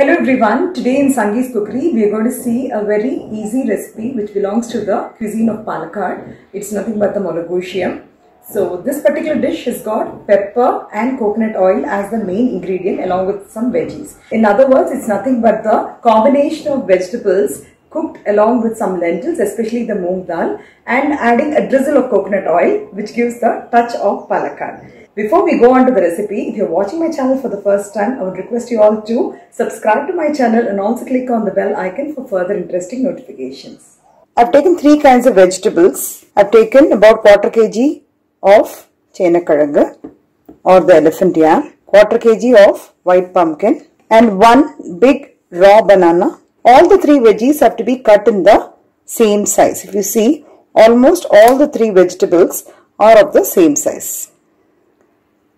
Hello everyone, today in Sangee's Cookery we are going to see a very easy recipe which belongs to the cuisine of Palakkad. It's nothing but the Molagoshiam. So this particular dish has got pepper and coconut oil as the main ingredient along with some veggies. In other words, it's nothing but the combination of vegetables cooked along with some lentils, especially the moong dal, and adding a drizzle of coconut oil which gives the touch of Palakkad. Before we go on to the recipe, if you're watching my channel for the first time, I would request you all to subscribe to my channel and also click on the bell icon for further interesting notifications. I've taken three kinds of vegetables. I've taken about quarter kg of chena or the elephant yam, quarter kg of white pumpkin, and one big raw banana. All the three veggies have to be cut in the same size. If you see, almost all the three vegetables are of the same size.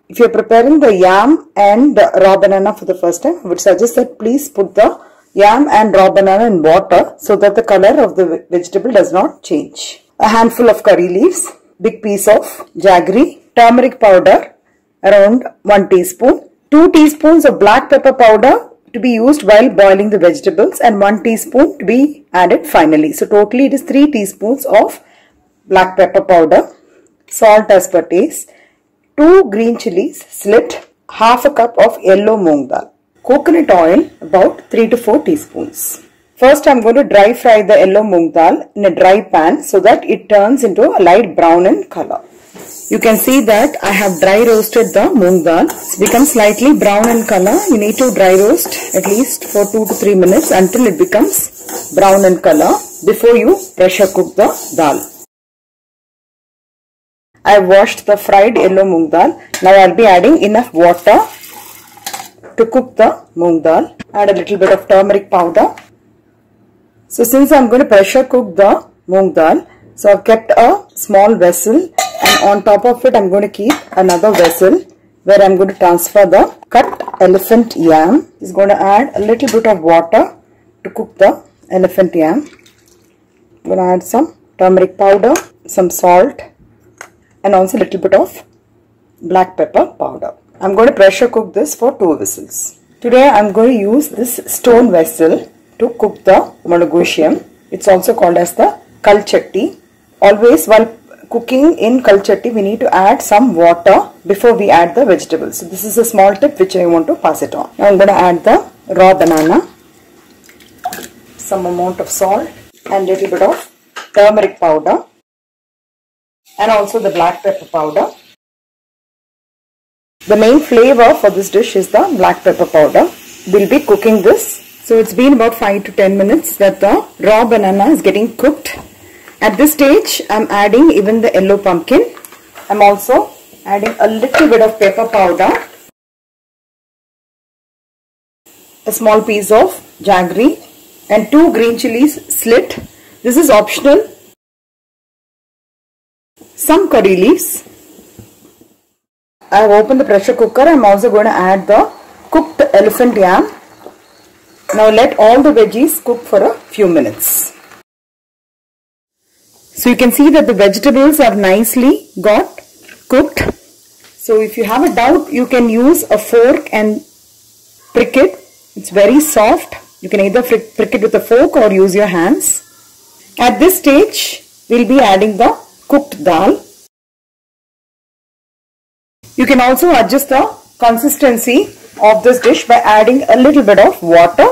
If you are preparing the yam and raw banana for the first time, I would suggest that please put the yam and raw banana in water so that the color of the vegetable does not change. A handful of curry leaves, big piece of jaggery, turmeric powder around 1 teaspoon, 2 teaspoons of black pepper powder to be used while boiling the vegetables, and 1 teaspoon to be added finally. So totally it is 3 teaspoons of black pepper powder, salt as per taste, 2 green chilies slit, half a cup of yellow moong dal, coconut oil about 3 to 4 teaspoons. First I am going to dry fry the yellow moong dal in a dry pan so that it turns into a light brown in color. You can see that I have dry roasted the moong dal. It's become slightly brown in color. You need to dry roast at least for 2 to 3 minutes until it becomes brown in color before you pressure cook the dal. I have washed the fried yellow moong dal. Now I will be adding enough water to cook the moong dal. Add a little bit of turmeric powder. So since I am going to pressure cook the moong dal, so I have kept a small vessel, and on top of it I am going to keep another vessel where I am going to transfer the cut elephant yam. Is going to add a little bit of water to cook the elephant yam. I am going to add some turmeric powder, some salt, and also a little bit of black pepper powder. I am going to pressure cook this for 2 whistles. Today I am going to use this stone vessel to cook the Molagoshiam. It's also called as the kalchatti. Always while cooking in kalchatti we need to add some water before we add the vegetables. So this is a small tip which I want to pass it on. Now I am going to add the raw banana, some amount of salt, and little bit of turmeric powder, and also the black pepper powder. The main flavor for this dish is the black pepper powder. We'll be cooking this. So it's been about 5 to 10 minutes that the raw banana is getting cooked. At this stage I'm adding even the yellow pumpkin. I'm also adding a little bit of pepper powder, a small piece of jaggery, and 2 green chilies slit. This is optional. Some curry leaves. I have opened the pressure cooker. I am also going to add the cooked elephant yam. Now let all the veggies cook for a few minutes. So you can see that the vegetables have nicely got cooked. So if you have a doubt, you can use a fork and prick it. It's very soft. You can either prick it with a fork or use your hands. At this stage, we'll be adding the cooked dal. You can also adjust the consistency of this dish by adding a little bit of water.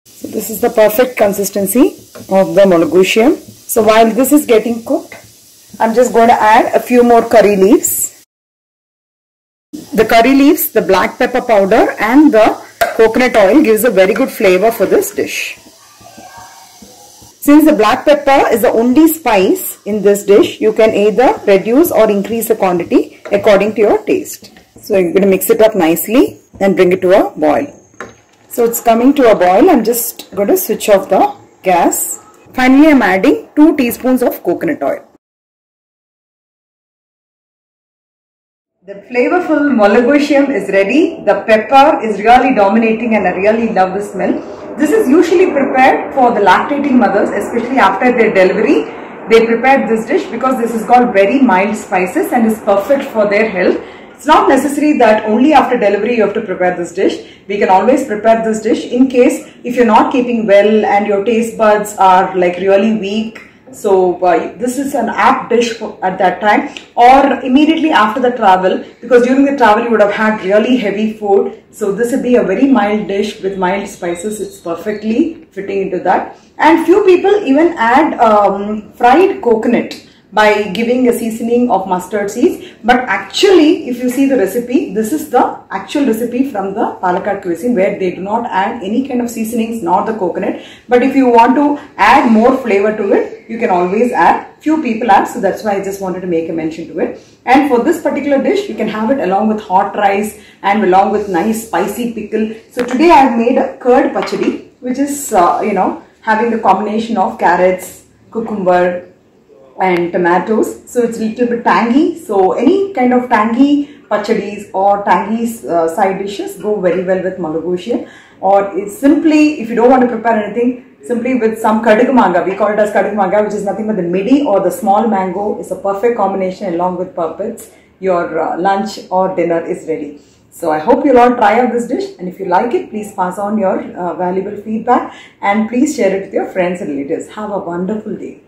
So this is the perfect consistency of the Molagoshiam. So while this is getting cooked, I'm just going to add a few more curry leaves. The curry leaves, the black pepper powder, and the coconut oil gives a very good flavor for this dish. Since the black pepper is the only spice in this dish, you can either reduce or increase the quantity according to your taste. So you're going to mix it up nicely and bring it to a boil. So it's coming to a boil. I'm just going to switch off the gas. Finally, I'm adding 2 teaspoons of coconut oil. The flavorful Molagoshiam is ready. The pepper is really dominating and I really love the smell. This is usually prepared for the lactating mothers, especially after their delivery. They prepare this dish because this has got very mild spices and is perfect for their health. It's not necessary that only after delivery you have to prepare this dish. We can always prepare this dish in case if you're not keeping well and your taste buds are like really weak. So this is an apt dish at that time, or immediately after the travel, because during the travel you would have had really heavy food. So this would be a very mild dish with mild spices. It's perfectly fitting into that. And few people even add fried coconut by giving a seasoning of mustard seeds. But actually, if you see the recipe, this is the actual recipe from the Palakkad cuisine, where they do not add any kind of seasonings nor the coconut. But if you want to add more flavor to it, you can always add. Few people add, so that's why I just wanted to make a mention to it. And for this particular dish, you can have it along with hot rice and along with nice spicy pickle. So today I have made a curd pachadi, which is having the combination of carrots, cucumber and tomatoes. So it's a little bit tangy. So any kind of tangy pachadis or tangy side dishes go very well with Malagusia. Or it's simply, if you don't want to prepare anything, simply with some kadug manga, we call it as kadug manga, which is nothing but the midi or the small mango, is a perfect combination along with puppets. Your lunch or dinner is ready. So I hope you'll all try out this dish, and if you like it, please pass on your valuable feedback and please share it with your friends and relatives. Have a wonderful day.